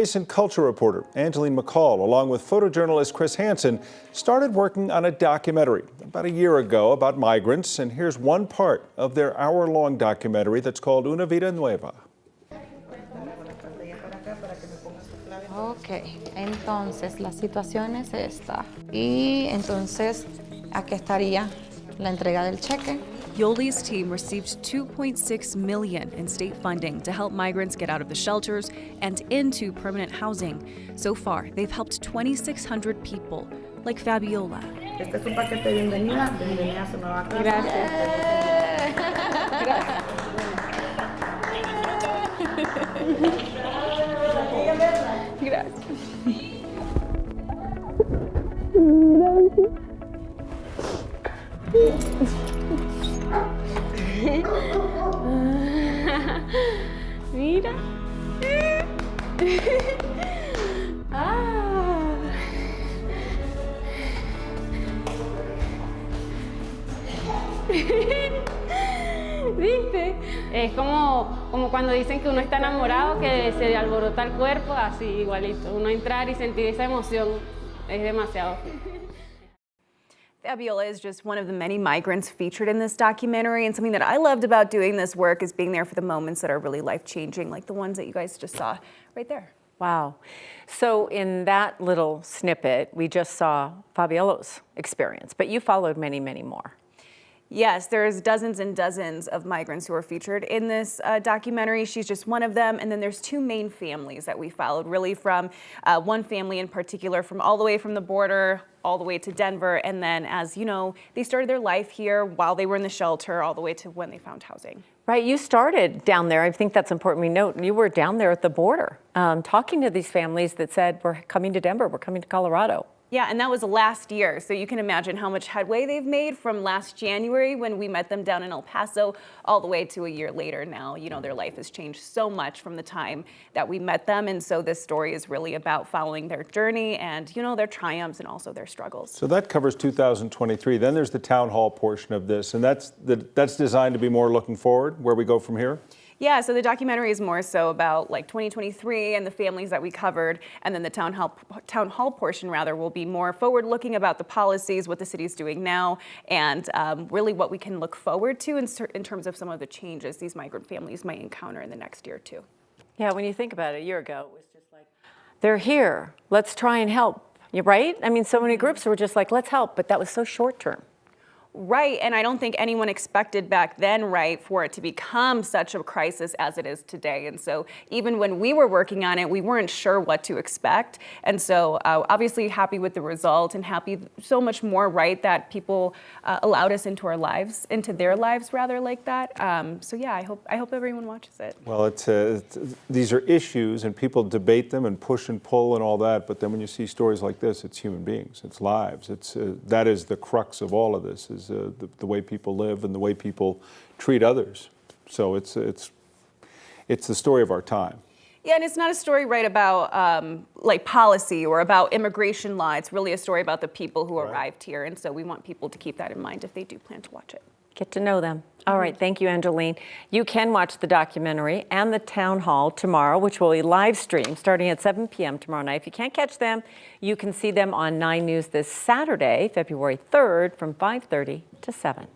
Recent culture reporter Angeline McCall, along with photojournalist Hansen, started working on a documentary about a year ago about migrants, and here's one part of their hour-long documentary that's called Una Vida Nueva. Ok, entonces la situación es esta. Y entonces aquí estaría la entrega del cheque. Yoli's team received $2.6 million in state funding to help migrants get out of the shelters and into permanent housing. So far, they've helped 2,600 people, like Fabiola. Este es un paquete de bienvenida. Bienvenida a su nueva casa. Gracias. Gracias. Mira. Ah. ¿Viste? Es como cuando dicen que uno está enamorado, que se alborota el cuerpo, así igualito. Uno entrar y sentir esa emoción es demasiado. Fabiola is just one of the many migrants featured in this documentary, and something that I loved about doing this work is being there for the moments that are really life-changing, like the ones that you guys just saw right there. Wow. So in that little snippet, we just saw Fabiola's experience, but you followed many, many more. Yes, there's dozens and dozens of migrants who are featured in this documentary. She's just one of them. And then there's two main families that we followed, really from one family in particular, from all the way from the border all the way to Denver. And then, as you know, they started their life here while they were in the shelter all the way to when they found housing. Right, you started down there. I think that's important we note. You were down there at the border talking to these families that said, we're coming to Denver, we're coming to Colorado. Yeah, and that was last year, so you can imagine how much headway they've made from last January when we met them down in El Paso all the way to a year later now. You know, their life has changed so much from the time that we met them, and so this story is really about following their journey and, you know, their triumphs and also their struggles. So that covers 2023. Then there's the town hall portion of this, and that's designed to be more looking forward, where we go from here? Yeah, so the documentary is more so about like 2023 and the families that we covered, and then the town hall portion rather will be more forward-looking about the policies, what the city's doing now, and really what we can look forward to in terms of some of the changes these migrant families might encounter in the next year or two. Yeah, when you think about it, a year ago, it was just like, they're here, let's try and help, right? I mean, so many groups were just like, let's help, but that was so short-term. Right, and I don't think anyone expected back then, right, for it to become such a crisis as it is today. And so even when we were working on it, we weren't sure what to expect. And so obviously happy with the result and happy so much more, right, that people allowed us into our lives, into their lives rather like that. So yeah, I hope everyone watches it. Well, these are issues and people debate them and push and pull and all that, but then when you see stories like this, it's human beings, it's lives. That is the crux of all of this. Is the way people live and the way people treat others. So it's the story of our time. Yeah, and it's not a story, right, about like policy or about immigration law. It's really a story about the people who arrived here, and so we want people to keep that in mind if they do plan to watch it. Get to know them. All right, thank you, Angeline. You can watch the documentary and the town hall tomorrow, which will be live streamed starting at 7 p.m. tomorrow night. If you can't catch them, you can see them on 9 News this Saturday, February 3rd from 5:30 to 7.